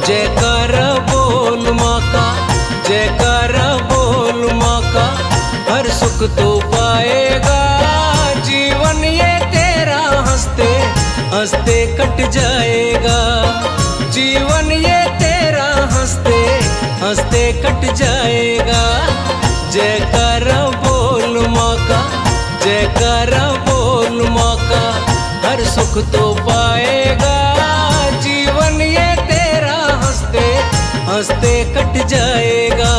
जयकारा बोल माँ का, जयकारा बोल माँ का, हर सुख तो पाएगा जीवन ये तेरा हंसते हंसते कट जाएगा। जीवन ये तेरा हंसते हंसते कट जाएगा। जयकारा बोल माँ का, जयकारा बोल माँ का, हर सुख तो पाएगा जीवन ये तेरा हंसते हंसते कट जाएगा।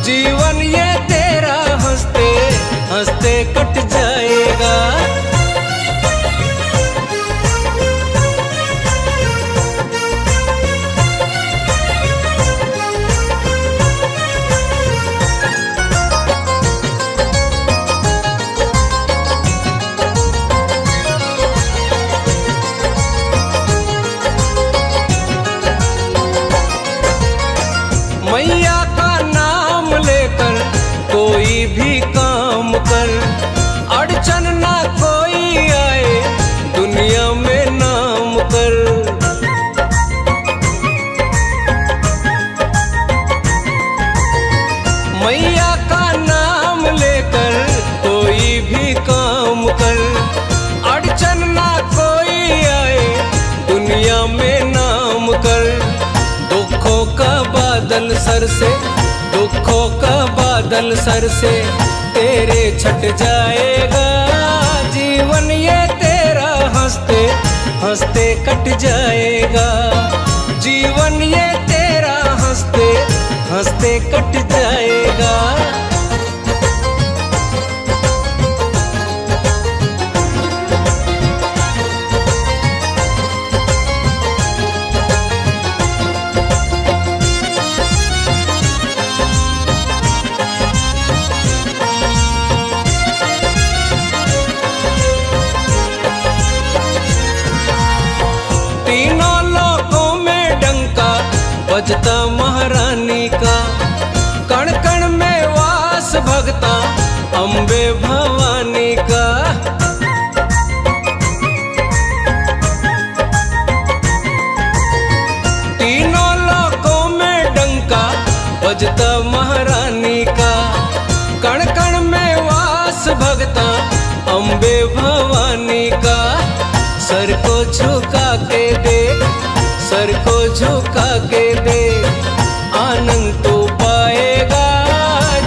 जीवन ये तेरा हंसते हंसते कट जाएगा। मैया का नाम लेकर कोई भी काम कर, अड़चन ना कोई आए दुनिया में नाम कर। मैया का नाम लेकर कोई भी काम कर, अड़चन ना कोई आए दुनिया में नाम कर। दुखों का बादल सर से, दुखों का बादल सर से तेरे छट जाएगा। जीवन ये तेरा हंसते हंसते कट जाएगा। जीवन ये तेरा हंसते हंसते कट जाएगा। तीनों लोकों में डंका बजता महारानी का, कण कण में वास भगता अम्बे भवानी का। तीनों लोकों में डंका बजता महारानी का, कण कण में वास भगता अम्बे भवानी का। सर को झुका के दे, सर को झुका के दे, आनंद तो पाएगा।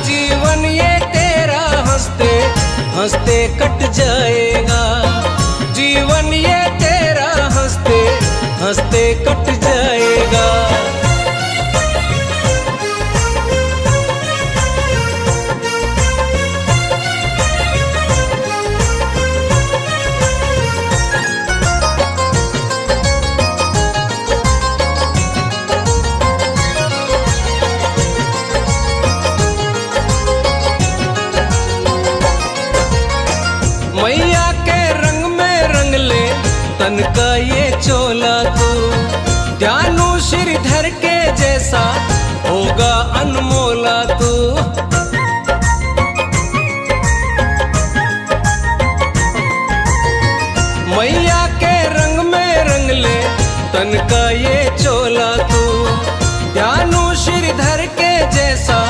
जीवन ये तेरा हंसते हंसते कट जाएगा। जीवन ये तेरा हंसते हंसते कट जाएगा। मैया के रंग में रंग ले तन का ये चोला तू, ध्यानु श्रीधर के जैसा होगा अनमोला तू। मैया के रंग में रंग ले तन का ये चोला तू, ध्यानु श्रीधर के जैसा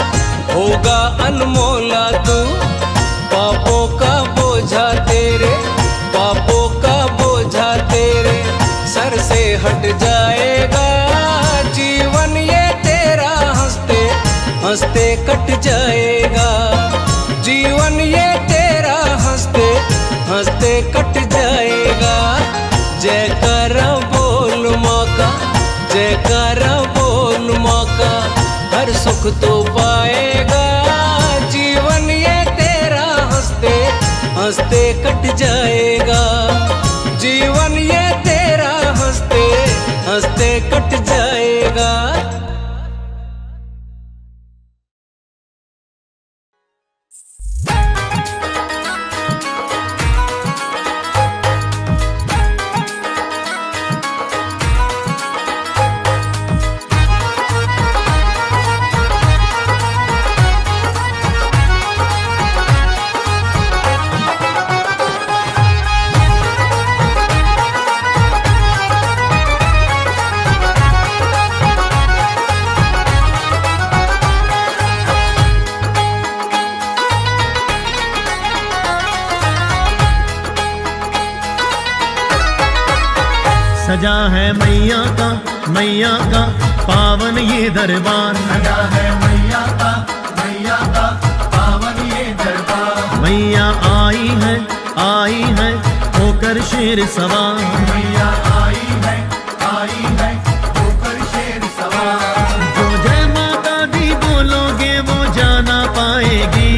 होगा अनमोला तू। पापों का बोझा तेरे, पापों का बोझा तेरे सर से हट जाएगा। जीवन ये तेरा हंसते हंसते कट जाएगा। जीवन ये तेरा हंसते हंसते कट जाएगा। जयकारा बोल माँ का, जयकारा बोल माँ का, हर सुख तो पाएगा। जीवन ये तेरा हंसते हंसते कट जाएगा। जीवन ये तेरा हंसते हंसते कट जाएगा। सजा है मैया का पावन ये दरबार। सजा है मैया का पावन ये दरबार। मैया आई है होकर शेर सवार। मैया आई है होकर शेर सवार। जो जय माता दी बोलोगे वो जाना पाएगी।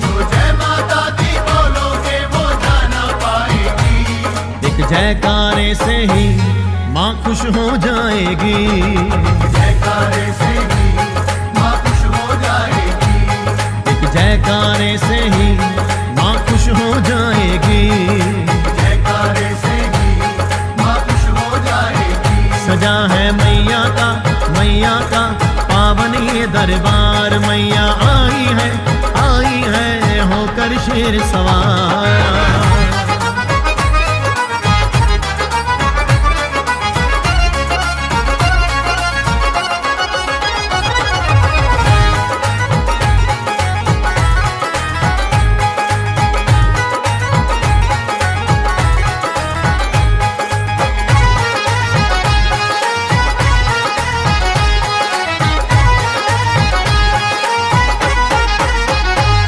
जो जय माता दी बोलोगे वो जाना पाएगी। एक जयकारे से ही माँ खुश हो जाएगी। जयकारे से ही माँ खुश हो जाएगी। एक जयकारे से ही माँ खुश हो जाएगी। जयकारे से ही माँ खुश हो जाएगी। सजा है मैया का पावन ये दरबार। मैया आई है होकर शेर सवार।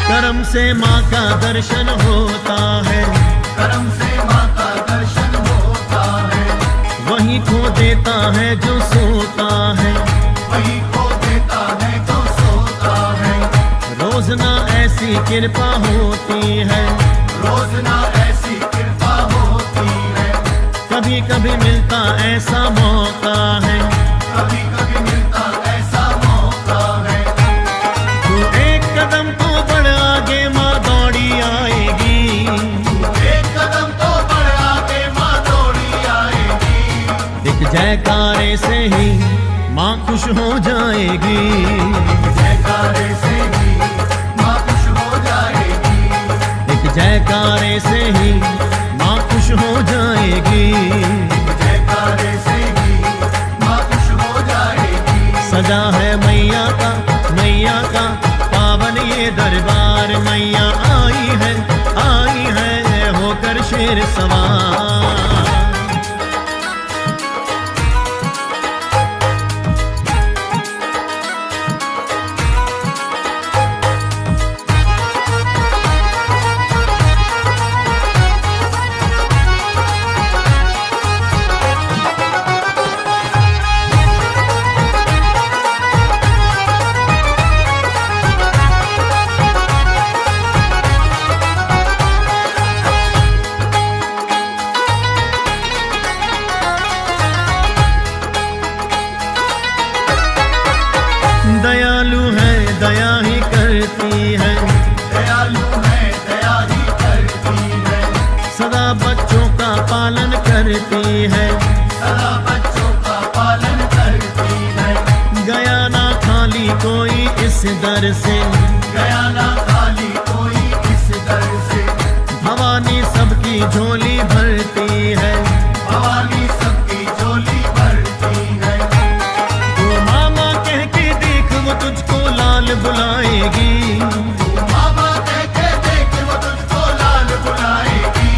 करम से माँ का दर्शन होता है। करम से माँ का दर्शन होता है। वही खो देता है जो सोता है। वही खो देता है जो सोता है। रोज ना ऐसी कृपा होती है। रोज ना ऐसी कृपा होती है। कभी कभी मिलता ऐसा मौका है। कभी कभी मिलता ऐसा मौका है। तू एक कदम तो बढ़ आगे माँ दौड़ी आएगी। एक कदम तो बढ़ आगे माँ दौड़ी आएगी। एक जयकारे से ही माँ खुश हो जाएगी। जयकारे से ही माँ खुश हो जाएगी। एक जयकारे से ही माँ खुश हो जाएगी। जयकारे से ही माँ खुश हो जाएगी। सजा है मैया का पावन ये दरबार। मैया आई है होकर शेर सवार। दयालु है दया ही करती है। दयालु है दया ही करती है। सदा बच्चों का पालन करती है। सदा बच्चों का पालन करती है। गया ना खाली कोई इस दर से। गया ना खाली कोई इस दर से। भवानी सबकी झोली भरती है। भवानी सबकी झोली भरती है। तो मामा कह के देख वो तुझको लाल बुलाएगी। मामा कह के देख वो तुझको लाल बुलाएगी।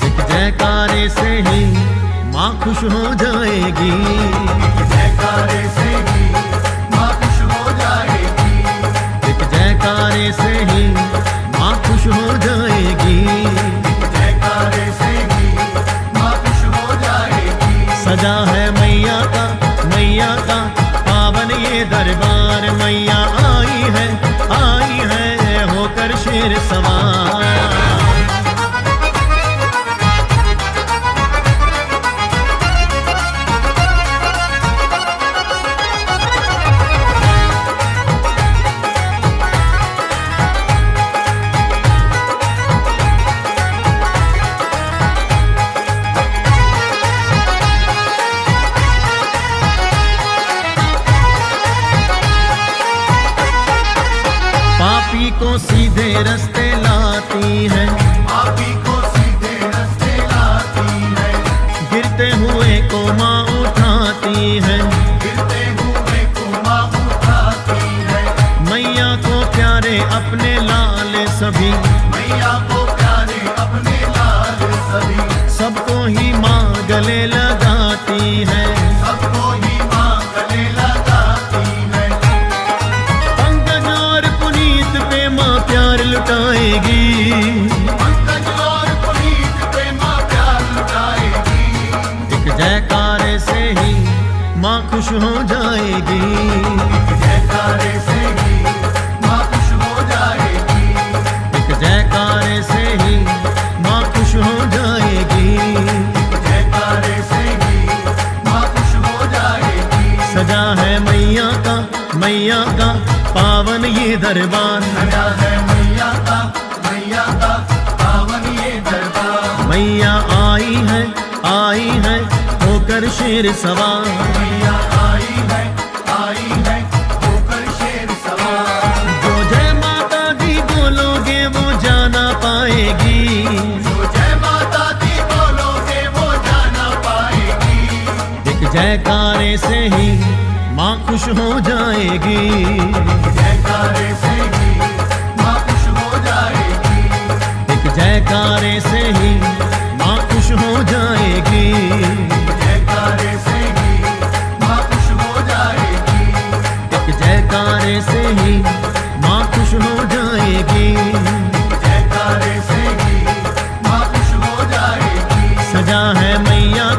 एक जयकारे से ही माँ खुश हो जाएगी। जयकारे से ही माँ खुश हो जाएगी। एक जयकारे से ही माँ खुश हो जाएगी। जयकारे से ही माँ खुश हो जाएगी। सजा है मैया का पावन ये दरबार। मैया आई है होकर शेर सवार। पापी को सीधे रास्ते लाती है। पापी को सीधे रास्ते लाती है। गिरते हुए को माँ उठाती है। गिरते हुए को माँ उठाती है। मैया को प्यारे अपने लाल सभी। मैया को प्यारे अपने लाल सभी। सबको ही माँ गले लगाती आई है, सबको ही माँ गले लगाती है। पंकज और पुनीत पे माँ प्यार लुटाएगी, पंकज और पुनीत पे माँ प्यार लुटाएगी। एक जयकारे से ही माँ खुश हो जाएगी, जयकारे से ही माँ खुश हो जाएगी। एक जयकारे से ही माँ खुश हो जाएगी, जयकारे से ही माँ खुश हो जाएगी। सजा है मैया का पावन ये दरबार, सजा है मैया का पावन ये दरबार। मैया आई है होकर शेर सवार, मैया आई है होकर शेर सवार। जो जय माता दी बोलोगे वो जाना पाएगी, जो जय माता दी बोलोगे वो जाना पाएगी। एक जयकारे से ही माँ खुश हो जाएगी, जयकारे से ही माँ खुश हो जाएगी। एक जयकारे से ही माँ खुश हो जाएगी, जयकारे से ही माँ खुश हो जाएगी। एक जयकारे से ही माँ खुश हो जाएगी, जयकारे से ही माँ खुश हो जाएगी। सजा है मैया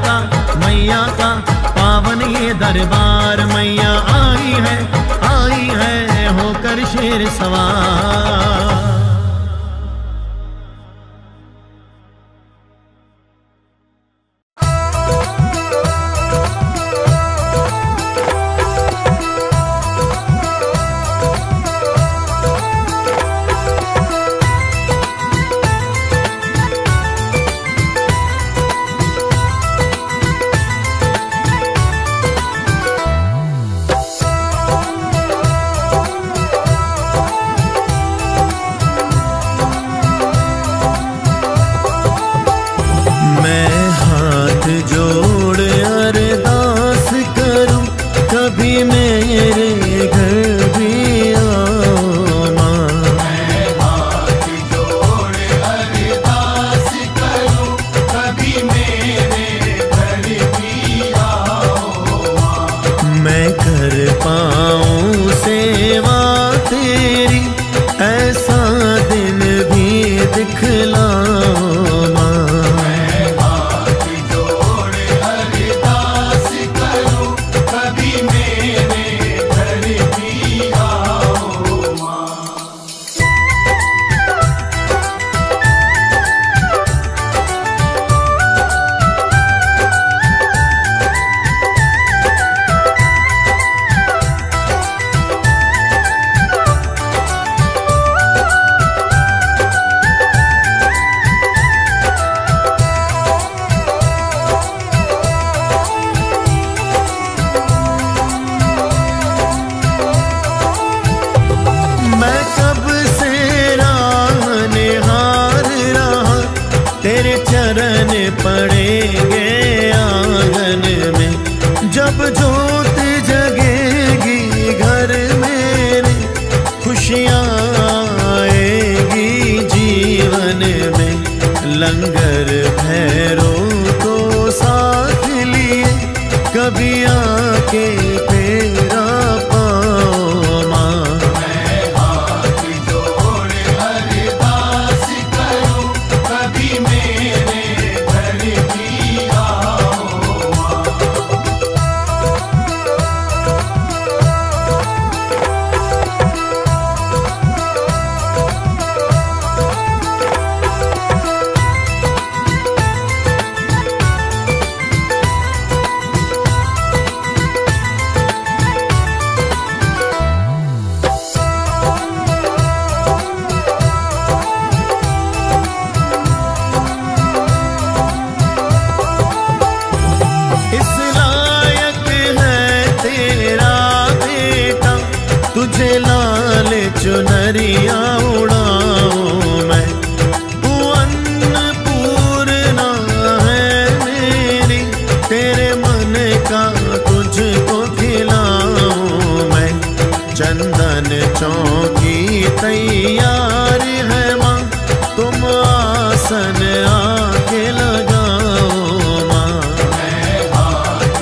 का पावन ये दरबार, मैया आई है होकर शेर सवार। जोड़ अरदास करूं कभी मेरे घर भी आओ माँ, मैं हाथ जोड़ अरदास करूं कभी मेरे घर भी आओ माँ। मैं कर पाऊं सेवा तेरी ऐसा दिन भी दिखलाओ माँ। चरण पड़ेंगे आंगन में, जब जोत जगेगी घर मेरे, खुशियाँ आएगी जीवन में। लंगर भैरो को साथ लिए कभी आके फेरा पाओ माँ। मैं हाथ जोड़ अरदास करूं कभी मेरे घर भी आओ माँ। तुझे लाल चुनरिया उड़ाऊं मैं, तू अन्नपूर्णा है मेरी, तेरे मन का तुझको खिलाऊं मैं। चंदन चौकी तैयार है माँ, तुम आसन आके लगाओ माँ। मैं हाथ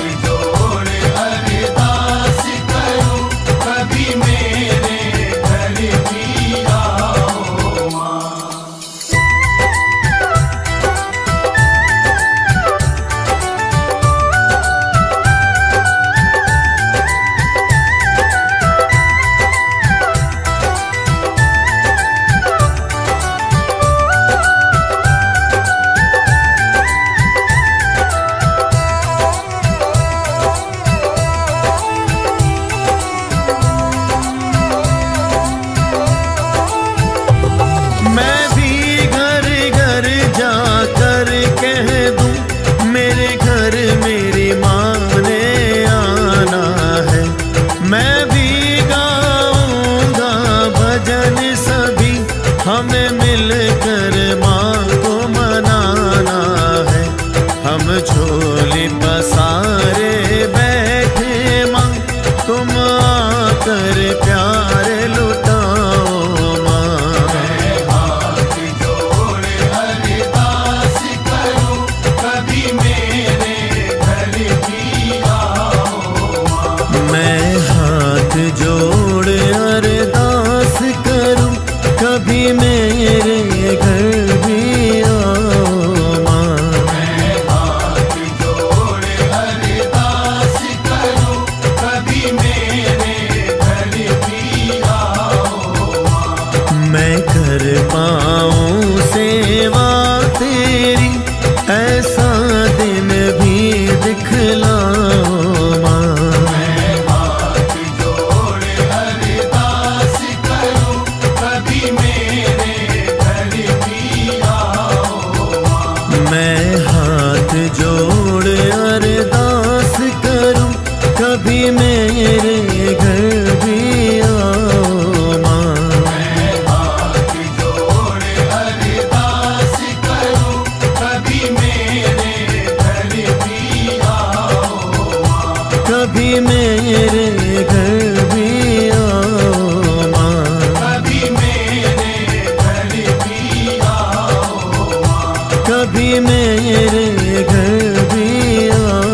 कभी मेरे घर भी आओ माँ, कभी मेरे घर भी आओ माँ, कभी मेरे घर भी आओ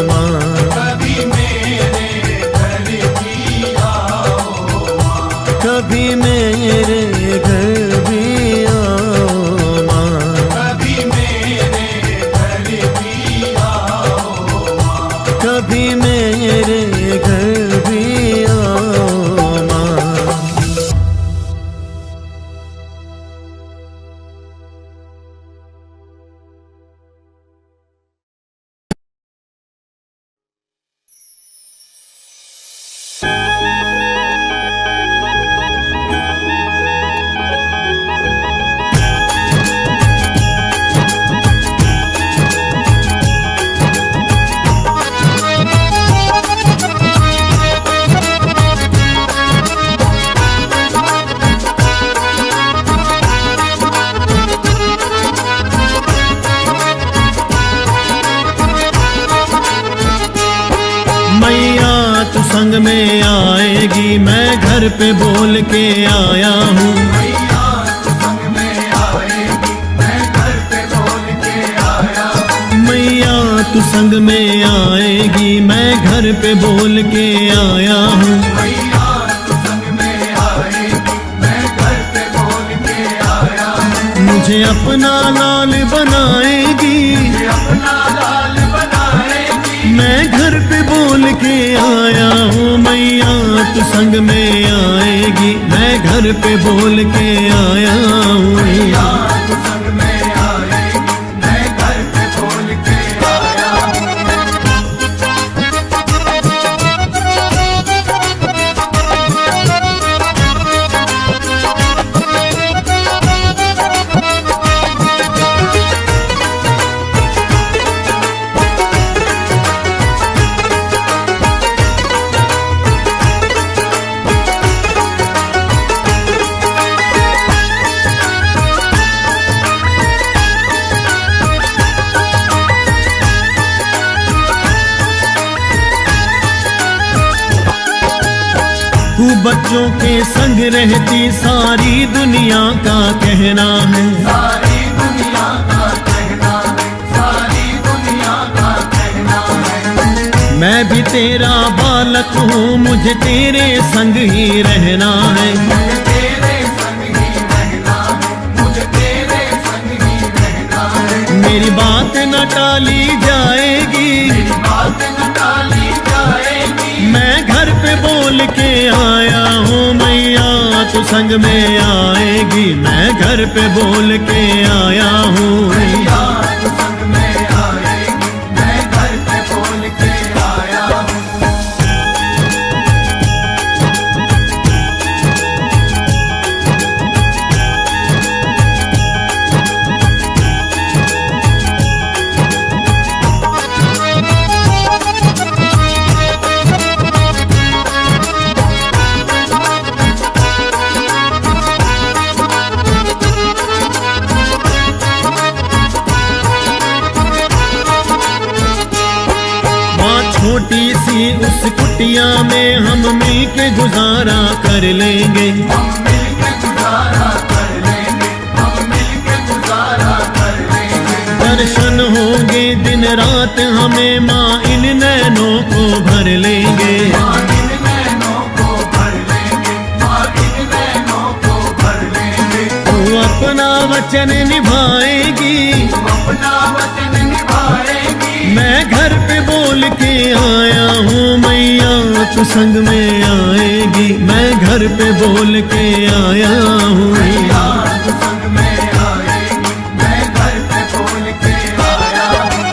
माँ, कभी मेरे घर भी आओ माँ, कभी मेरे घर भी आओ माँ, कभी मेरे घर भी आओ माँ, कभी मेरे घर भी आओ माँ। मैया तू संग में आएगी, मैं घर पे बोल के आया हूँ। मैया तू संग में आएगी, मैं घर पे बोल के आया हूँ, मैया तू संग में आएगी, मैं घर पे बोल के आया हूँ। मैया तू संग में आएगी, मैं घर पे बोल के आया हूँ, मुझे अपना लाल बनाएगी, मुझे अपना लाल बनाएगी, मैं घर पे बोल के आया हूँ। मैया तू संग में आएगी, मैं घर पे बोल के आया हूँ। मैया तू संग में आएगी, मैं घर पे बोल के आया हूँ। तू बच्चों के संग रहती, सारी दुनिया का कहना है। सारी दुनिया का कहना है, सारी दुनिया का कहना है, मैं भी तेरा बालक हूँ, मुझे तेरे संग ही रहना है। मुझे तेरे संग ही रहना है, मुझे तेरे संग ही रहना है, मेरी बात न टाली जाएगी, मेरी बात न टाली जाएगी, मैं घर पे बोल के आया हूँ। मैया तू संग में आएगी, मैं घर पे बोल के आया हूँ। मैया तू संग में आएगी, मैं घर पे बोल के आया हूँ। छोटी सी उस कुटिया में हम मिल के गुजारा कर लेंगे। हम मिल के गुजारा कर लेंगे, हम मिल के गुजारा कर लेंगे, दर्शन होंगे दिन रात हमें, माँ इन नैनों को भर लेंगे। माँ इन नैनों को भर लेंगे, माँ इन नैनों को भर लेंगे, तू अपना वचन निभाएगी, तू अपना वचन निभाएगी, मैं घर पे बोल के आया हूँ। मैया तू संग में आएगी, मैं घर पे बोल के आया हूँ। मैया तू संग में आएगी, मैं घर पे बोल के आया हूँ।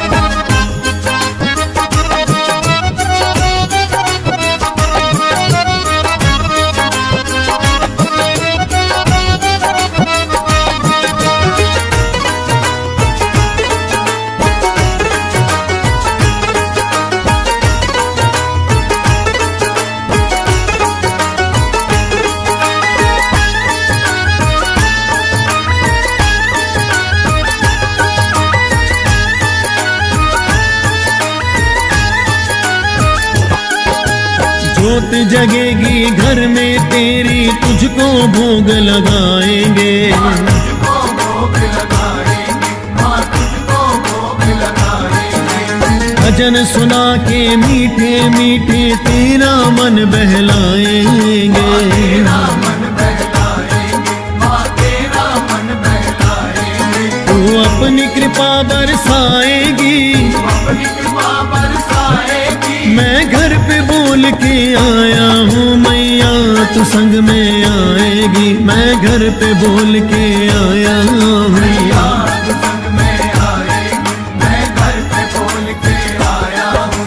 जोत जगेगी घर में तेरी, तुझको भोग लगाएंगे। तुझको भोग लगाएंगे, माँ तुझको भोग लगाएंगे। भजन सुना के मीठे मीठे तेरा मन बहलाएंगे। तेरा मन बहलाएंगे, माँ तेरा मन बहलाएंगे। तू अपनी कृपा बरसाएगी, अपनी कृपा बरसाएगी। मैं घर पे बोल के आया हूँ मैया तू संग में आएगी। मैं घर पे बोल के आया हूँ मैया तू संग में आएगी, मैं घर पे बोल के आया हूँ।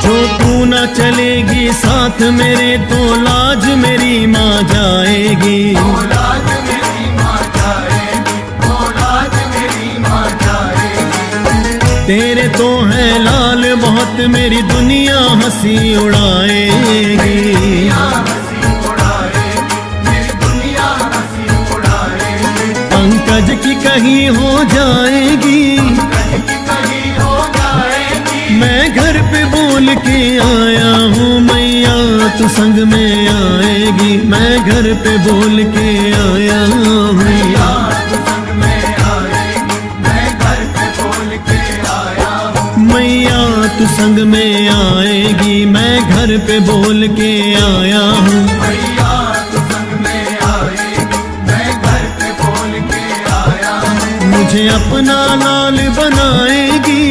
जो तू न चलेगी साथ मेरे तो लाज मेरी माँ जाएगी। औलाद मेरी माँ जाएगी, औलाद मेरी माँ जाएगी। तेरे तो है लाल बहुत मेरी दुनिया हंसी उड़ाएगी। हंसी उड़ाएगी, मेरी दुनिया हंसी उड़ाएगी। पंकज की कहीं हो जाएगी, कहीं हो जाएगी। मैं घर पे बोल के आया हूँ मैया तू संग में आएगी। मैं घर पे बोल के आया हूँ मैया तू संग में आएगी, मैं घर पे बोल के आया हूँ। मैया तू संग में आएगी। मैं घर पे बोल के आया हूँ। मैया तू संग में आएगी, मैं घर पे बोल के आया हूँ। मुझे अपना लाल बनाएगी,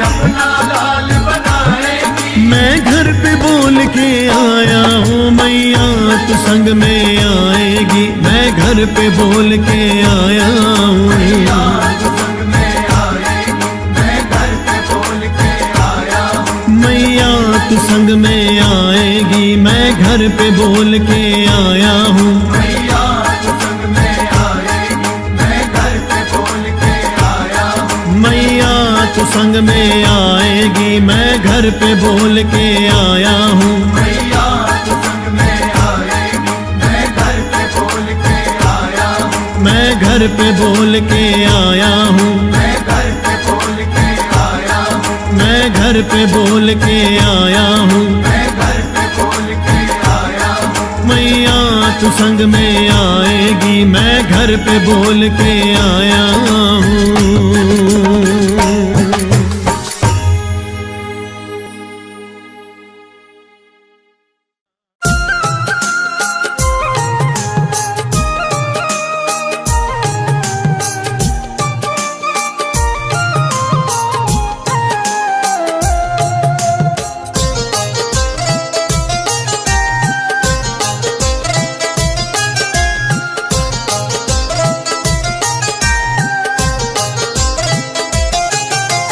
अपना लाल बनाएगी। मैं घर पे बोल के आया हूँ मैया तू संग में आएगी। मैं घर पे बोल के आया हूँ मैया तू संग में आएगी, मैं घर पे बोल के आया हूँ। मैया तू संग में आएगी। मैं घर पे बोल के आया हूँ। मैया तू संग में आएगी, मैं घर पे बोल के आया हूँ। मैया तू संग में आएगी। मैं घर पे बोल के आया हूँ। मैया तू संग में आएगी, मैं घर पे बोल के आया हूँ। मैं घर पे बोल के आया हूँ। मैं घर पे बोल के आया हूँ। मैं घर पे बोल के आया हूँ। मैं घर पे बोल के आया हूँ। मैया तू संग में आएगी। मैं घर पे बोल के आया हूँ।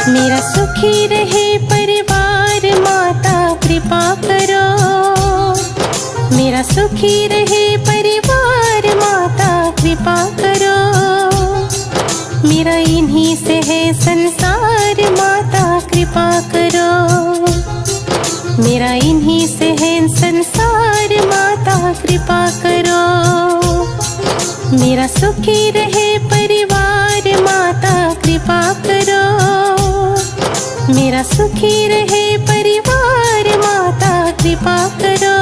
मेरा सुखी रहे परिवार माता कृपा करो। मेरा सुखी रहे परिवार माता कृपा करो। मेरा इन्हीं से है संसार माता कृपा करो। मेरा इन्हीं से है संसार माता कृपा करो। मेरा सुखी रहे परिवार माता कृपा करो। मेरा सुखी रहे परिवार माता कृपा करो।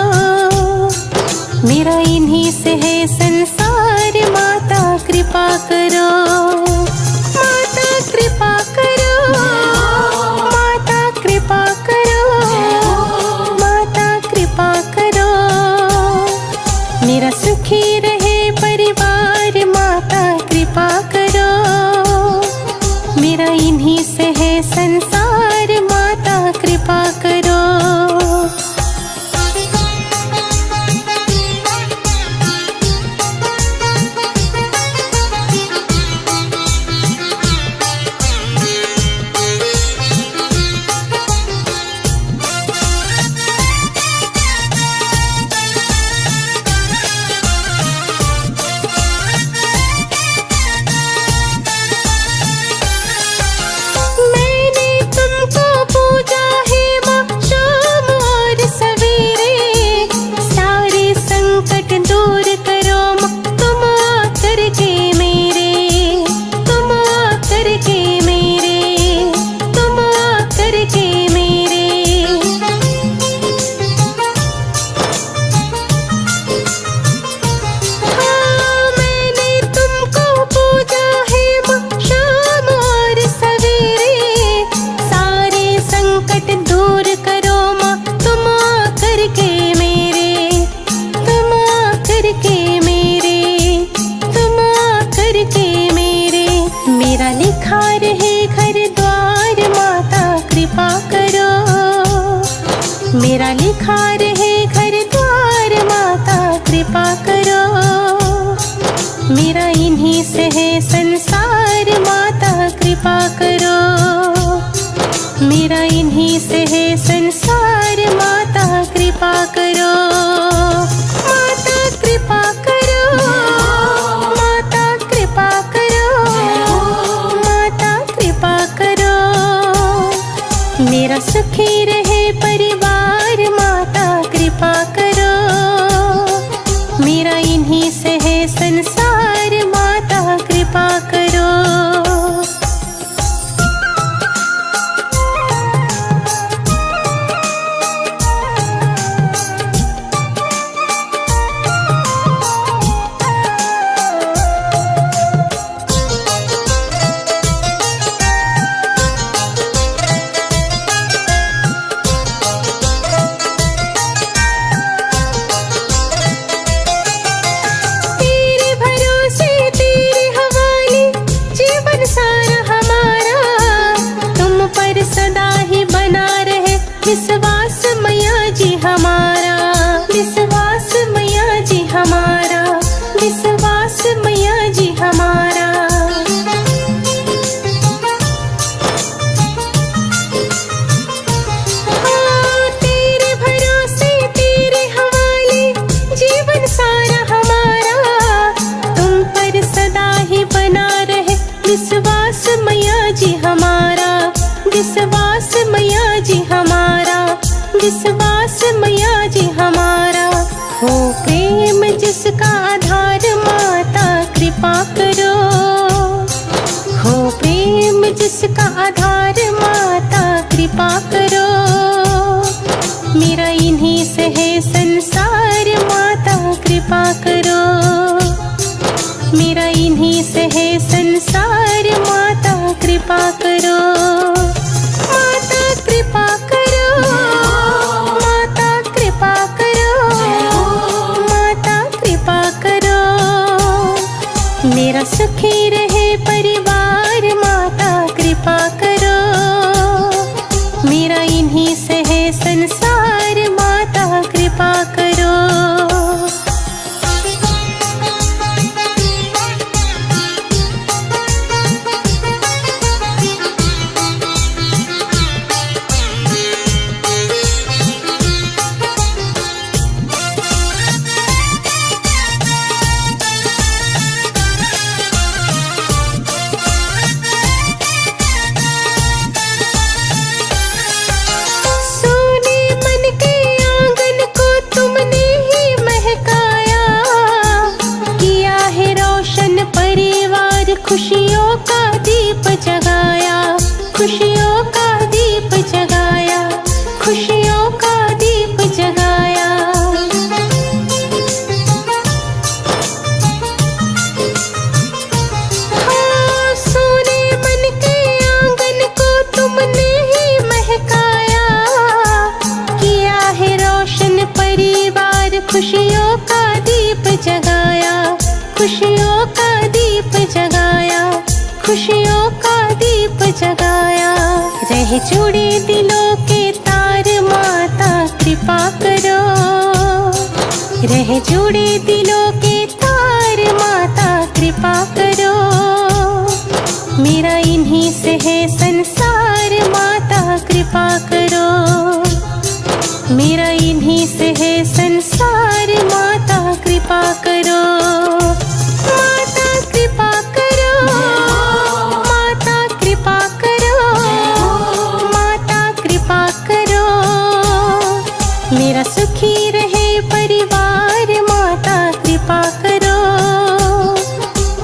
मेरा इन्हीं से है संसार माता कृपा करो। माता कृपा करो। माता कृपा करो। माता कृपा करो। मेरा सुखी रहे परिवार माता कृपा करो। मेरा इन्हीं से है संसार माता कृपा करो। सुखा रहे घर द्वार माता कृपा करो। मेरा इन्हीं से है संसार माता कृपा करो। मेरा इन्हीं से है संसार माता कृपा करो। माता कृपा करो, माता कृपा करो, माता कृपा करो। मेरा सुखी रहे परिवार माता कृपा करो। मेरा इन्हीं से है संसार माता कृपा करो। विश्वास मैया जी हमारा, विश्वास मैया जी हमारा, विश्वास मैया जी हमारा। हाँ, तेरे भरोसे तेरे हवाले जीवन सारा हमारा। तुम पर सदा ही बना रहे विश्वास मैया जी हमारा, विश्वास मैया जी हमारा, विश्वास मैया जी हमारा। हो प्रेम जिसका आधार माता कृपा करो। हो प्रेम जिसका आधार माता कृपा करो। मेरा इन्हीं से है संसार माता कृपा करो। मेरा इन्हीं से है संसार माता कृपा करो। माता कृपा करो, माता कृपा करो, माता कृपा करो। मेरा सुखी रहे परिवार माता कृपा करो। मेरा इन्हीं से है संसार माता कृपा करो। खुशियों का दीप जगाया, खुशियों का दीप जगाया, खुशियों का दीप जगाया। हाँ, सोने मन के आंगन को तुमने ही महकाया। किया है रोशन परिवार खुशियों का दीप जगाया, खुशियों का दीप जगाया, खुशियों का दीप जगाया। रह जुड़े दिलों के तार माता कृपा करो। रह जुड़े दिलों के तार माता कृपा करो। मेरा इन्हीं से है संसार माता कृपा करो। मेरा इन्हीं से है संसार माता कृपा करो। माता कृपा करो, माता कृपा करो, माता कृपा करो। मेरा सुखी रहे परिवार माता कृपा करो।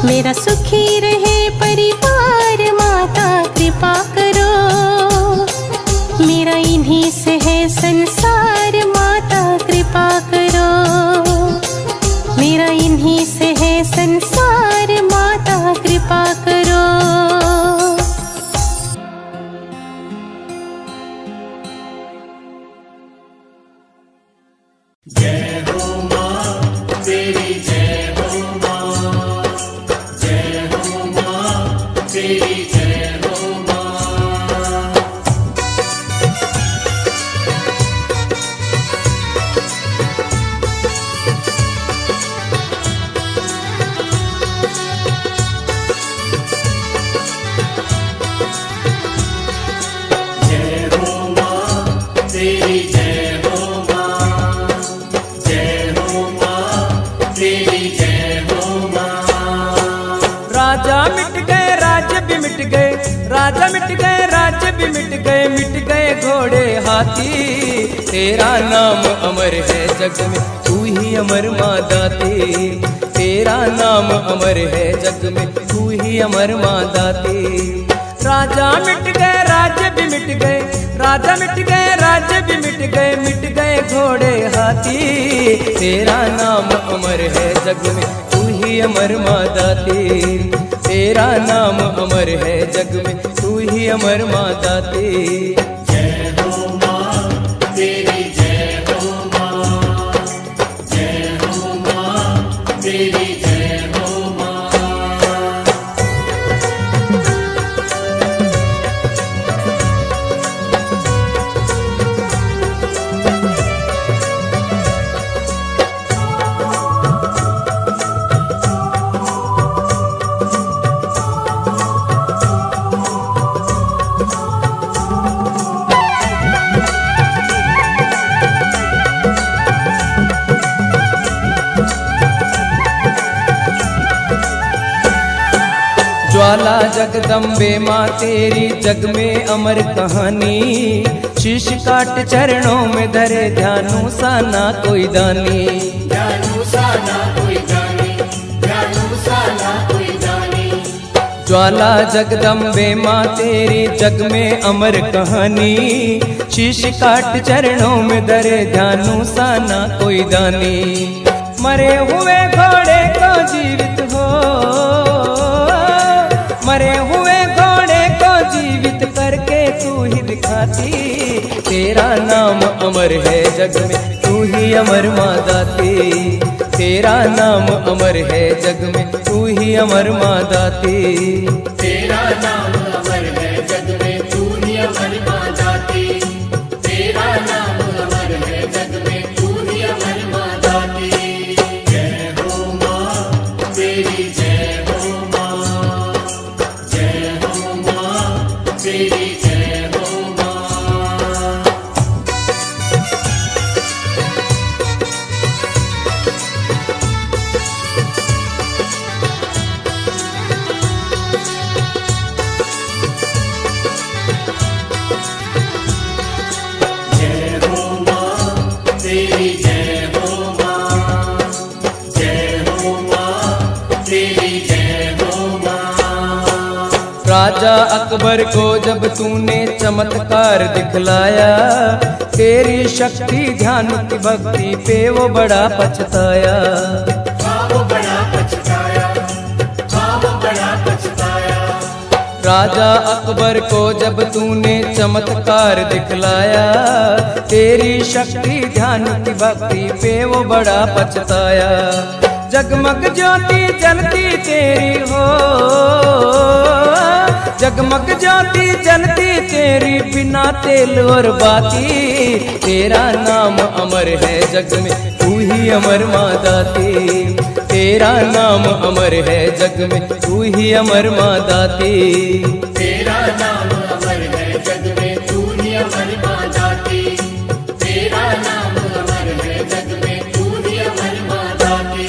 मेरा सुखी रहे परिवार माता कृपा करो। मेरा इन्हीं से है संसार माता कृपा करो। मेरा इन्हीं से है संसार माता कृपा करो। जय हो माँ तेरी, जय हो माँ, जय हो माँ तेरी, जय हो माँ। मिट गए राज्य भी मिट गए घोड़े हाथी। तेरा नाम अमर है जग में, तू ही अमर माँ दाती। तेरा नाम अमर है जग में, तू ही अमर माँ दाती। राजा मिट गए राज्य भी मिट गए, राजा मिट गए राज्य भी मिट गए घोड़े हाथी। तेरा नाम अमर है जग में, तू ही अमर माँ दाती। तेरा नाम अमर है जग में, तू ही अमर माँ दाती। जय हो माँ तेरी, जय हो माँ, जय हो माँ तेरी, जय हो माँ। ज्वाला जगदम्बे माँ तेरी जग में अमर कहानी। शीश काट चरणों में धरे ध्यानु सा ना कोई दानी। ध्यानु सा ना कोई दानी, ध्यानु सा ना कोई दानी। ज्वाला जगदम्बे माँ तेरी जग में अमर कहानी। शीश काट चरणों में धरे ध्यानु सा ना कोई दानी। मरे हुए घोड़े को जीवित हो, मरे हुए घोड़े को जीवित करके तू ही दिखाती। तेरा नाम अमर है जग में, तू ही अमर माँ दाती। तेरा नाम अमर है जग में, तू ही अमर माँ दाती। तेरा नाम अमर है जग में, तू ही अमर माँ दाती। तेरा नाम अमर है जग में, तू ही अमर माँ दाती। जय हो माँ तेरी, जय हो माँ, जय हो माँ तेरी, जय हो माँ। जय हो माँ तेरी, जय हो माँ, जय हो माँ तेरी, जय हो माँ। राजा अकबर को जब तूने चमत्कार दिखलाया, तेरी शक्ति ध्यान की भक्ति पे वो बड़ा पछताया। हाँ वो बड़ा पछताया, हाँ वो बड़ा पछताया। राजा अकबर को जब तूने चमत्कार दिखलाया, तेरी शक्ति ध्यान की भक्ति पे वो बड़ा पछताया। जगमग ज्योति जलती तेरी हो, जगमग ज्योति जलती तेरी बिना तेल और बाती। तेरा नाम अमर है जग में, तू ही अमर माँ दाती। तेरा नाम अमर है जग में, तू ही अमर माँ दाती। तेरा नाम अमर है जग में, तू ही अमर माँ दाती। तेरा नाम अमर है जग में, तू ही अमर माँ दाती।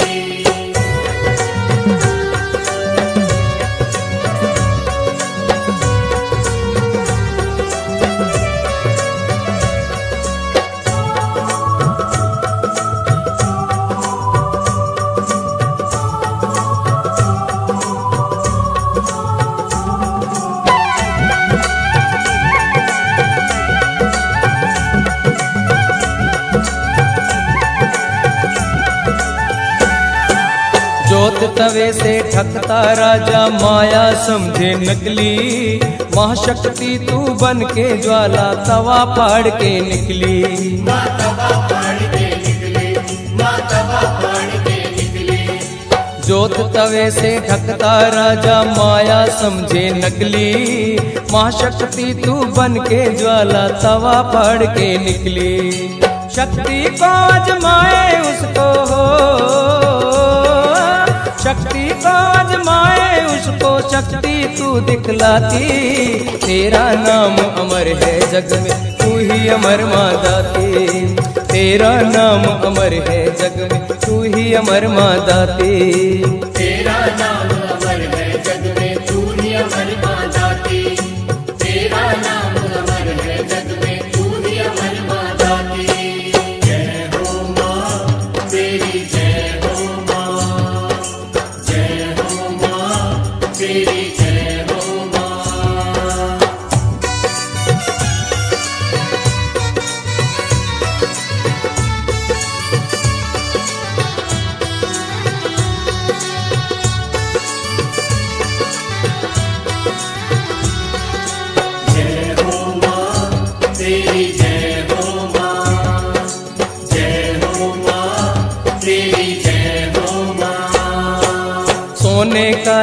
जोत तवे से ठकता राजा माया समझे नकली। महाशक्ति तू बन के ज्वाला तवा फाड़ के निकली। माँ तवा फाड़ के निकली, माँ तवा फाड़ के निकली। जोत तवे से ठकता राजा माया समझे नकली। महाशक्ति तू बन के ज्वाला तवा फाड़ के निकली। शक्ति को आजमाए उसको हो, शक्ति को आजमाए उसको शक्ति तू दिखलाती। तेरा नाम अमर है जग में, तू ही अमर माँ दाती। तेरा नाम अमर है जग में, तू ही अमर माँ दाती। तेरा नाम अमर है जग में, तू ही अमर माँ दाती।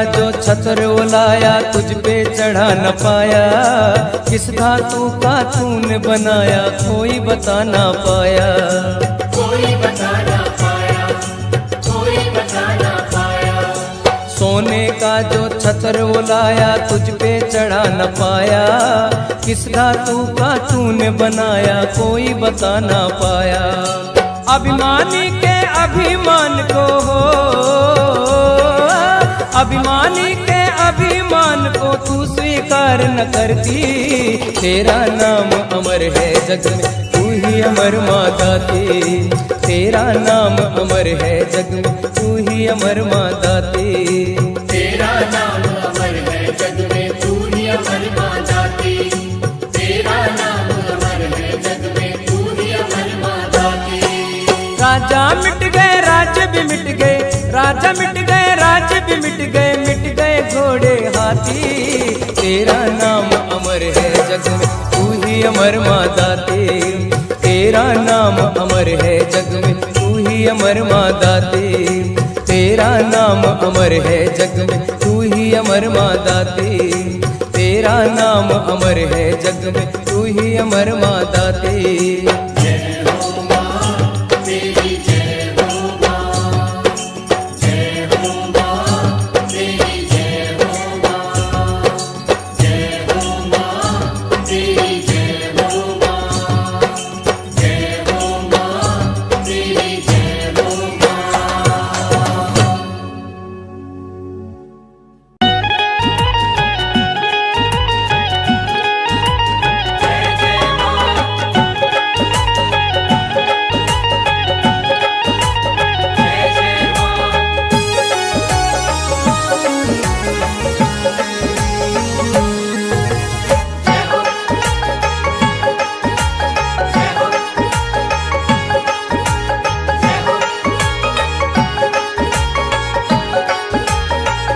जो छत्र ओलाया तुझ पे चढ़ा न पाया, किस धातु का तूने बनाया कोई बता ना पाया। कोई बता ना पाया, कोई बता ना पाया। सोने का जो छत्र ओलाया तुझ पे चढ़ा न पाया, किस धातु का तूने बनाया कोई बता ना पाया। अभिमानी के अभिमान को हो, अभिमानी के अभिमान को तू स्वीकार न करती, तेरा नाम अमर है जग में तू ही अमर माँ दाती। तेरा नाम अमर है जग में तू ही अमर माँ दाती। तेरा नाम अमर है जग में तू ही अमर माँ दाती। तेरा नाम अमर है जग में तू ही अमर माँ दाती। राजा मिट गए राज्य भी मिट गए, राजा मिट गए राज्य भी मिट गए घोड़े हाथी। तेरा नाम अमर है जग में तू ही अमर माँ दाती। तेरा नाम अमर है जग में तू ही अमर माँ दाती। तेरा नाम अमर है जग में तू ही अमर माँ दाती। तेरा नाम अमर है जग में तू ही अमर माँ दाती। जय हो माँ तेरी जय हो माँ, जय हो माँ तेरी जय हो माँ, जय हो माँ तेरी जय हो माँ, जय हो माँ तेरी जय हो माँ। जय जय माँ, जय जय माँ। जय हो, जय हो, जय हो,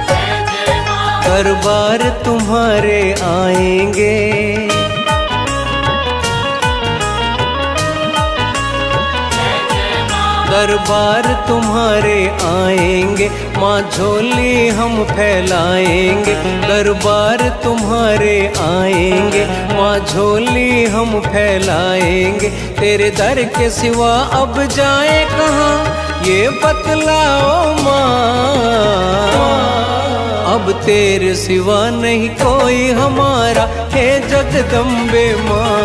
जय जय माँ। दरबार तुम्हारे आएंगे, जय जय माँ। दरबार तुम्हारे आएंगे, माँ झोली हम फैलाएंगे। दरबार तुम्हारे आएंगे, माँ झोली हम फैलाएंगे। तेरे दर के सिवा अब जाए कहाँ ये बतलाओ माँ। अब तेरे सिवा नहीं कोई हमारा हे जगदम्बे माँ।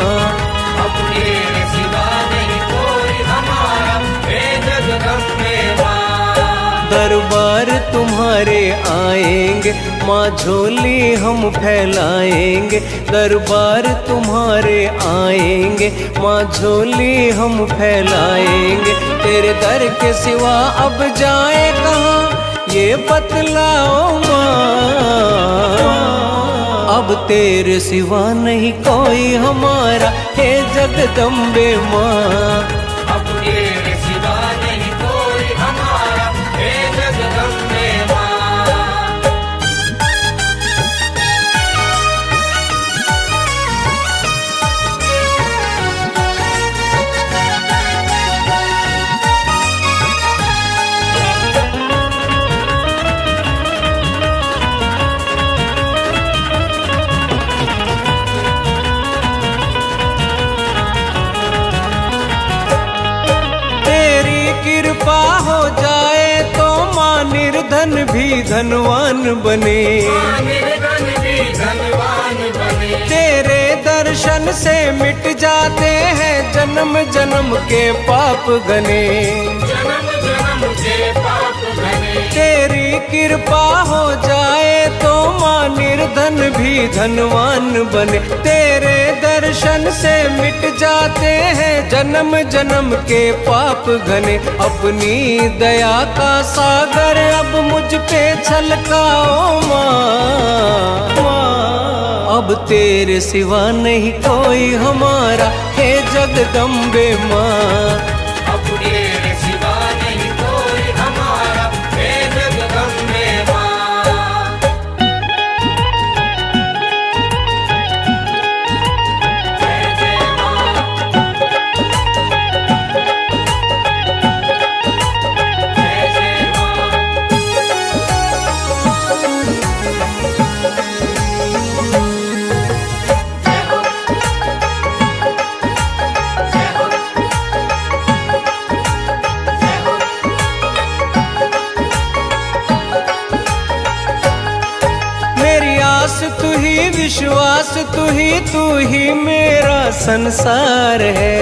अब तेरे सिवा नहीं कोई हमारा हे जगदम्बे माँ। दरबार तुम्हारे आएंगे, माँ झोली हम फैलाएंगे। दरबार तुम्हारे आएंगे, माँ झोली हम फैलाएंगे। तेरे दर के सिवा अब जाए कहाँ ये बतलाओ माँ। अब तेरे सिवा नहीं कोई हमारा हे जगदम्बे माँ। अब तेरे सिवा नहीं कोई हमारा हे जगदम्बे माँ। तेरी कृपा हो जाए तो माँ निर्धन भी धनवान बने। निर्धन भी धनवान बने। तेरे दर्शन से मिट जाते हैं जन्म जन्म के पाप घने। जन्म जन्म के पाप घने। तेरी कृपा हो जाए तो माँ निर्धन भी धनवान बने। तेरे दर्शन से मिट जाते हैं जन्म जन्म के पाप घने। अपनी दया का सागर अब मुझ पे छलकाओ माँ। अब तेरे सिवा नहीं कोई हमारा हे जगदम्बे माँ। अब तेरे सिवा नहीं कोई हमारा हे जगदम्बे माँ। जय जय माँ, जय जय माँ। विश्वास तू ही मेरा संसार है।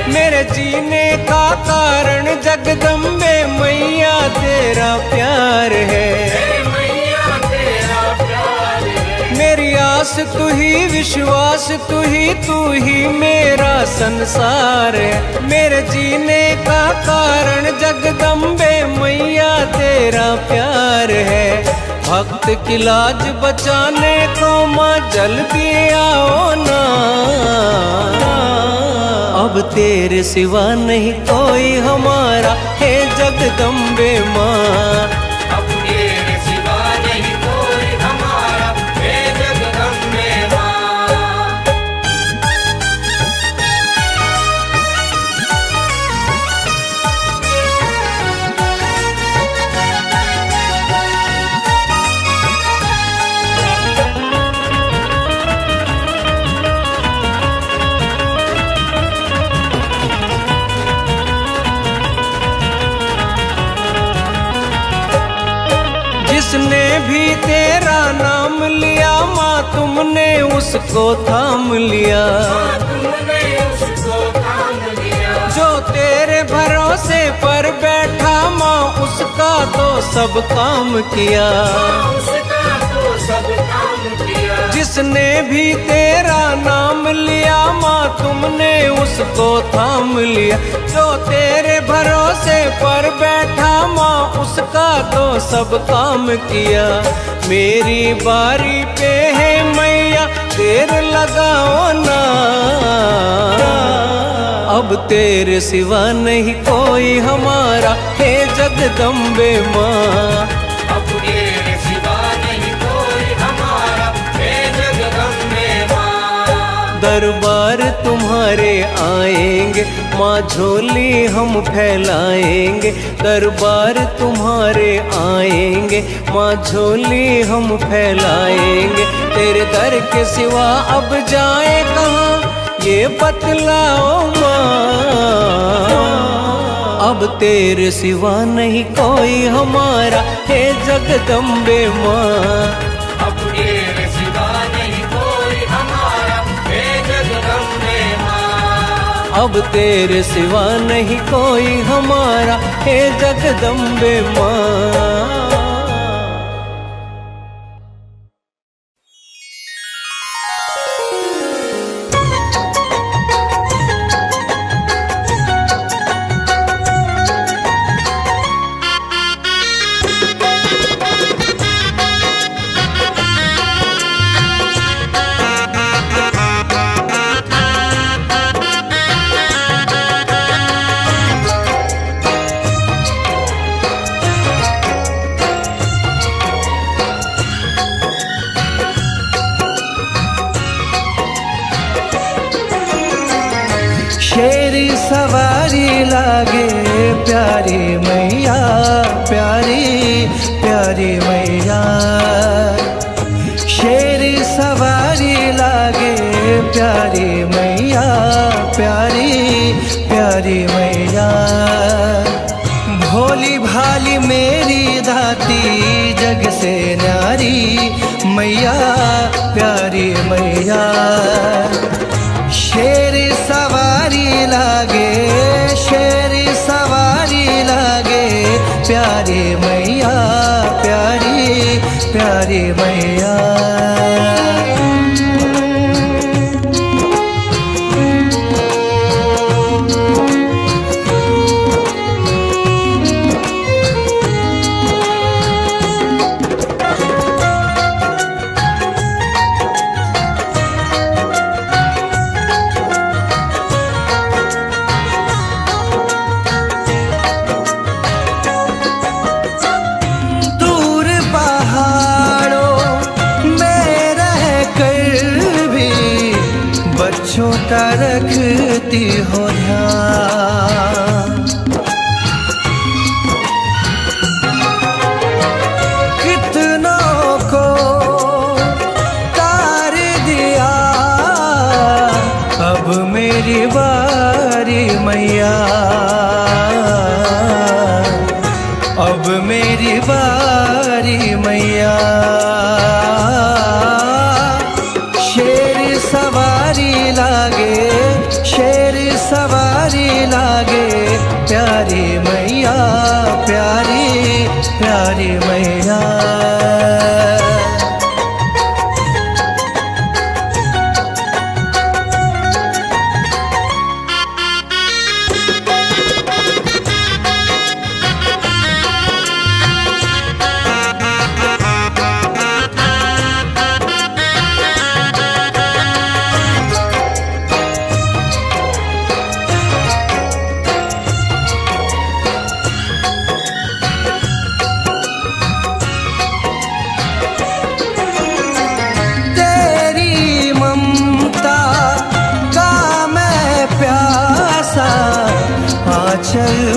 मेरे जीने का कारण जगदम्बे मैया तेरा प्यार है। मेरी आस तू ही विश्वास तू ही मेरा संसार है। मेरे जीने का कारण जगदम्बे मैया तेरा प्यार है। भक्त की लाज बचाने को माँ जल्दी आओ ना। अब तेरे सिवा नहीं कोई हमारा, हे जगदम्बे माँ। अब तेरे सिवा नहीं कोई हमारा, हे जगदम्बे माँ। जिसने भी तेरा नाम लिया माँ तुमने उसको थाम लिया। जो तेरे भरोसे पर बैठा माँ उसका तो सब काम किया। जिसने भी तेरा नाम लिया माँ तुमने उसको थाम लिया। जो तेरे भरोसे पर बैठा माँ उसका तो सब काम किया। मेरी बारी पे है मैया देर लगाओ ना। अब तेरे सिवा नहीं कोई हमारा, हे जगदम्बे माँ। अब तेरे सिवा नहीं कोई हमारा, हे जगदम्बे माँ। दरबार तुम्हारे आएंगे माँ झोली हम फैलाएंगे। दरबार तुम्हारे आएंगे माँ झोली हम फैलाएंगे। तेरे दर के सिवा अब जाए कहाँ ये बतलाओ माँ। अब तेरे सिवा नहीं कोई हमारा, हे जगदम्बे माँ। अब तेरे सिवा नहीं कोई हमारा, हे जगदम्बे माँ। अब तेरे सिवा नहीं कोई हमारा, हे जगदम्बे माँ। शेरी सवारी लागे प्यारी मैया, प्यारी प्यारी मैया। शेरी सवारी लागे प्यारी मैया, प्यारी प्यारी मैया। भोली भाली मेरी दाती जग से न्यारी मैया, प्यारी मैया। शेरी सवारी लागे, शेरी सवारी लागे प्यारी मैया, प्यारी प्यारी मैया। बच्चों का रखती हो ध्यान। कितनों को तार दिया, अब मेरी बारी मैया, अब मेरी बारी मैया।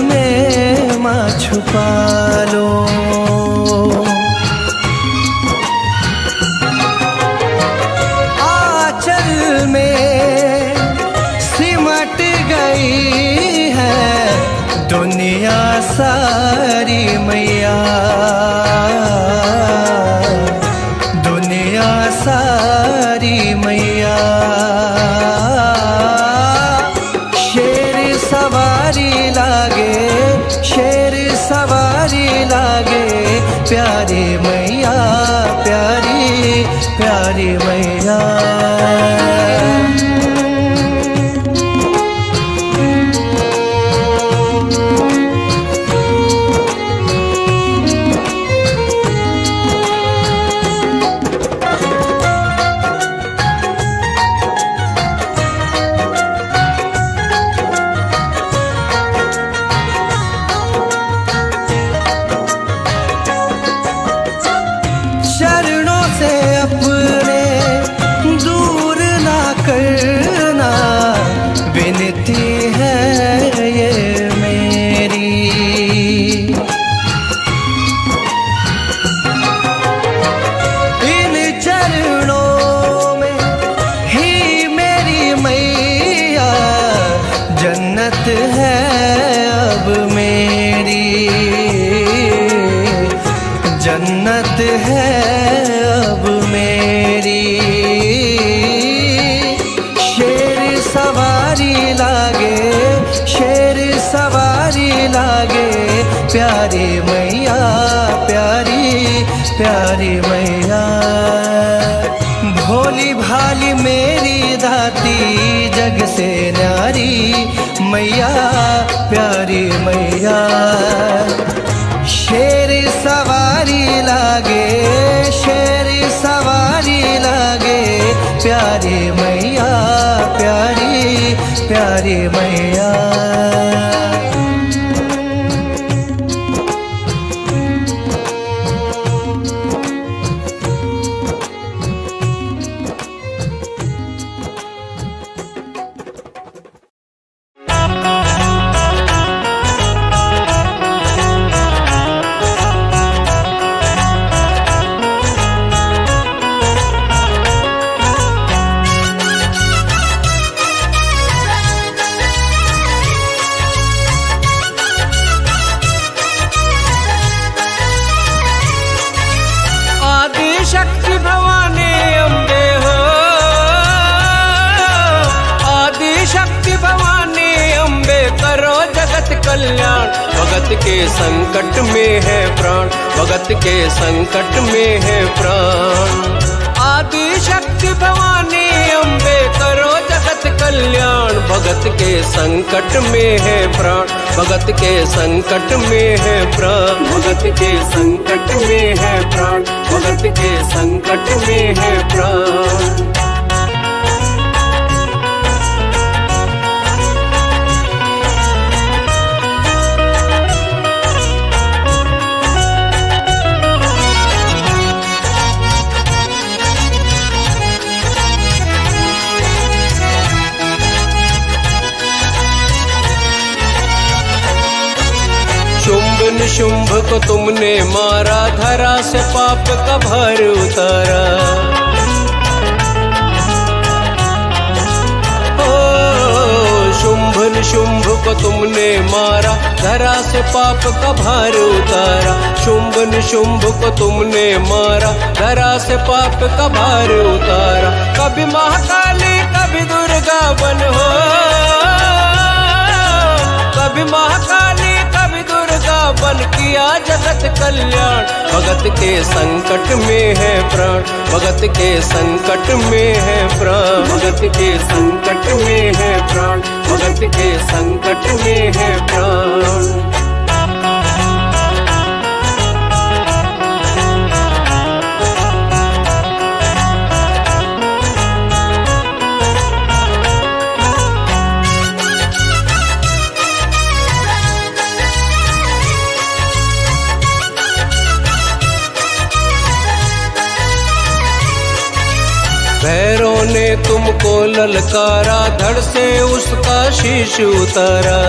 में माँ छुपा लो। आंचल में सिमट गई है दुनिया सारी मैया, दुनिया सारी मैया। शेर सवारी लागे, शेर सवारी लागे, प्यारी मैया, प्यारी प्यारी मैया। चरणों से अपने दूर ना करना, विनती है ये मेरी। इन चरणों में ही मेरी मैया जन्नत है अब मेरी, जन्नत है अब मेरी। शेर सवारी लागे, शेर सवारी लागे, प्यारी मैया, प्यारी प्यारी मैया। भोली भाली मेरी दाती, जग से न्यारी मैया, प्यारी मैया। शेर सवारी लागे, शेर सवारी लागे, प्यारी मैया, प्यारी प्यारी मैया। शक्ति भवानी अम्बे हो, आदि शक्ति भवानी अम्बे, करो जगत कल्याण। भगत के संकट में है प्राण, भगत के संकट में है प्राण। आदि शक्ति भवानी अम्बे, करो जगत कल्याण। भगत के संकट में है प्राण, भगत के संकट में है प्राण। भगत के संकट में है प्राण, भगत के संकट में है प्राण। शुंभ निशुंभ को तुमने मारा, धरा से पाप का भार उतारा। ओ शुंभ निशुंभ को तुमने मारा, धरा से पाप का भार उतारा। शुंभ निशुंभ को तुमने मारा, धरा से पाप का भार उतारा। कभी महाकाली कभी दुर्गा बन हो, कभी महाकाली कभी दुर्गा बन, किया जगत कल्याण। भगत के संकट में है प्राण, भगत के संकट में है प्राण। भगत के संकट में है प्राण, भगत के संकट में है प्राण। भैरों ने तुमको ललकारा, धड़ से उसका शीश उतारा।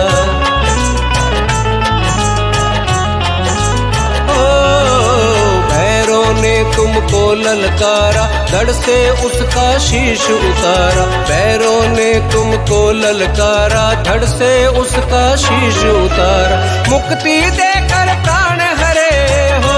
ने तुमको ललकारा, धड़ से उसका शीश उतारा। पैरों ने तुमको ललकारा, धड़ से उसका शीश उतारा। मुक्ति देकर प्राण हरे हो,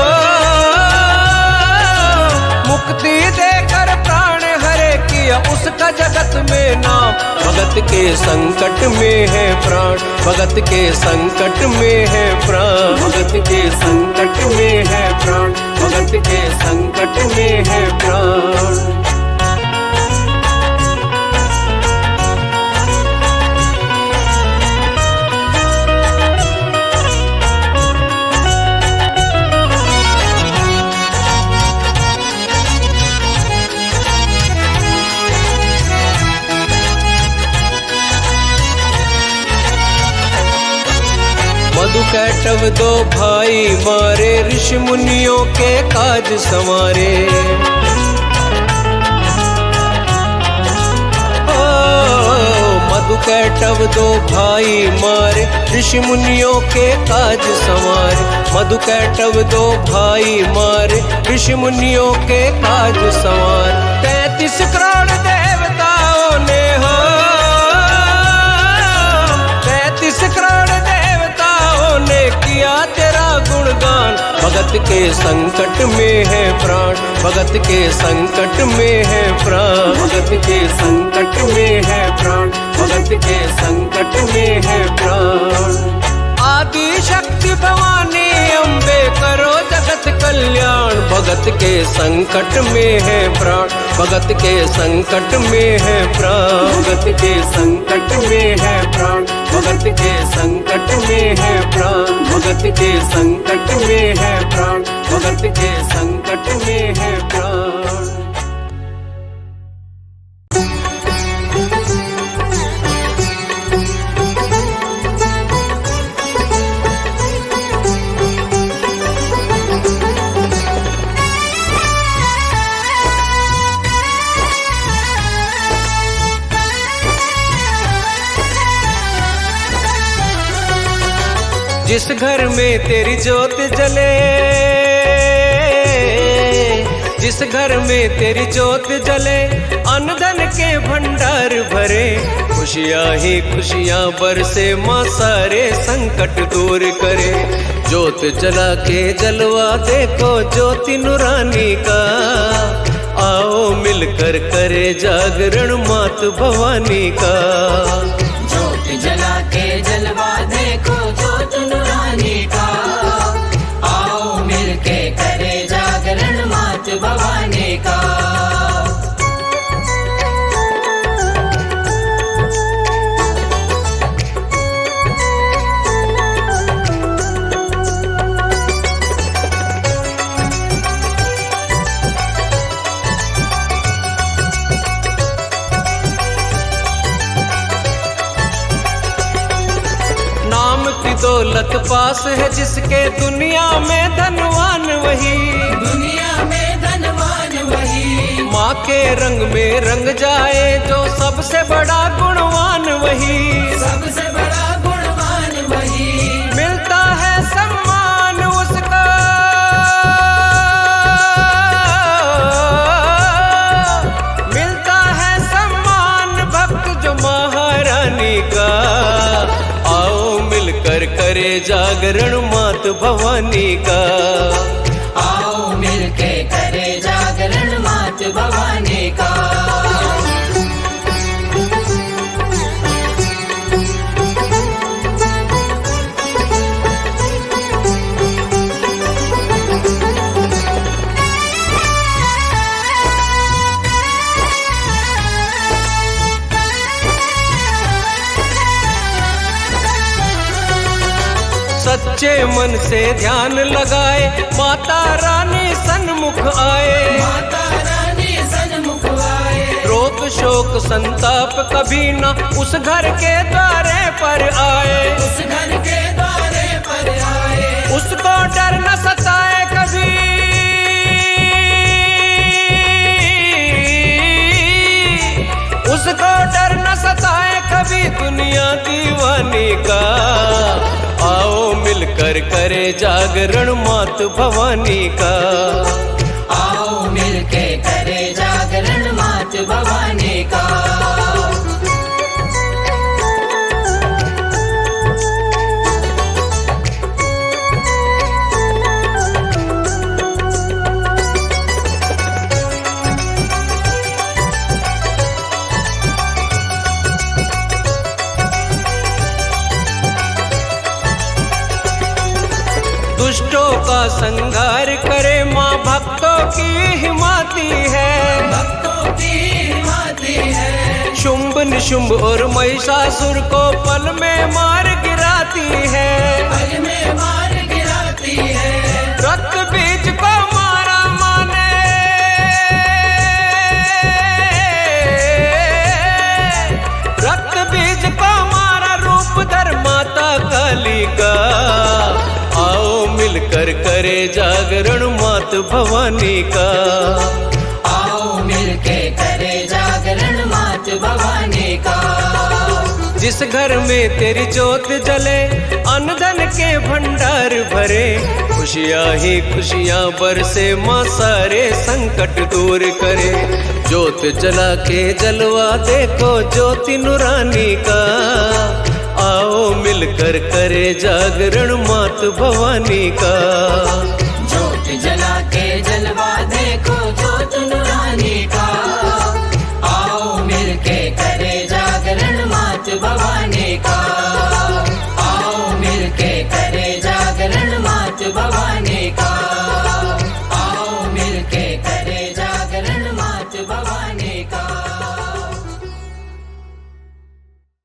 मुक्ति देकर प्राण हरे किया उसका जगत में नाम। भगत के संकट में है प्राण, भगत के संकट में है प्राण, भगत के संकट में है प्राण, भगत के संकट में है प्राण। मधु कैटव दो भाई मारे, ऋषि मुनियों के काज संवारे। मधु कैटव दो भाई मारे, ऋषि मुनियों के काज संवारे। मधु कैटव दो भाई मारे, ऋषि मुनियों के काज संवारे। 33 करोड़ देवताओं ने हो, 33 करोड़ देवताओं ने किया तेरा गुणगान। भगत के संकट में है प्राण, भगत के संकट में है प्राण, भगत के संकट में है प्राण, भगत के संकट में है प्राण। आदि शक्ति भवानी अम्बे करो जगत कल्याण। भगत के संकट में है प्राण, भगत के संकट में है प्राण, भगत के संकट में है प्राण, भगत के संकट में है प्राण, भगत के संकट में है प्राण, भगत के संकट में है प्राण। जिस घर में तेरी जोत जले, जिस घर में तेरी जोत जले, अन्न धन के भंडार भरे। खुशियाँ ही खुशियाँ बरसे, माँ सारे संकट दूर करे। जोत जला के जलवा देखो ज्योति नूरानी का, आओ मिलकर करे जागरण मात भवानी का। ज्योत जला के जलवा देखो ज्योत नूरानी का, आओ मिलके करे जागरण मात भवानी का। दौलत पास है जिसके, दुनिया में धनवान वही, दुनिया में धनवान वही। माँ के रंग में रंग जाए जो सबसे बड़ा गुणवान वही, सबसे बड़ा गुणवान वही। मिलता है सम्मान उसका, मिलता है सम्मान भक्त जो महारानी का। आओ मिलकर करे जागरण मात भवानी का, आओ मिलके करे जागरण मात भवानी का। सच्चे मन से ध्यान लगाए, माता रानी सन्मुख आए, माता रानी सन्मुख आए। रोग शोक संताप कभी न उस घर के द्वारे पर आए, उस घर के द्वारे पर आए। उसको डर न सताए कभी, उसको डर न सताए कभी दुनिया दीवानी का। आओ मिलकर करे जागरण मात भवानी का, मिलके करे जागरण मात भवानी का। दुष्टों का संहार करे माँ, भक्तों की हिमाती है। भक्तों की हिमाती है। शुंभ निशुंभ और महिषासुर को पल में मार गिराती है। पल में मार गिराती है। रक्त बीज को मारा माने, रक्त बीज को मारा रूप धर माता काली का। आओ मिलकर करे जागरण मात भवानी का। आओ मिलके करे जागरण मात भवानी का। जिस घर में तेरी ज्योत जले, अन्न धन के भंडार भरे, खुशियाँ ही खुशियाँ बरसे माँ, सारे संकट दूर करे। ज्योत जला के जलवा देखो ज्योति नूरानी का। आओ मिलकर करे जागरण मात भवानी का। ज्योत जला के जलवा देखो ज्योत नूरानी का।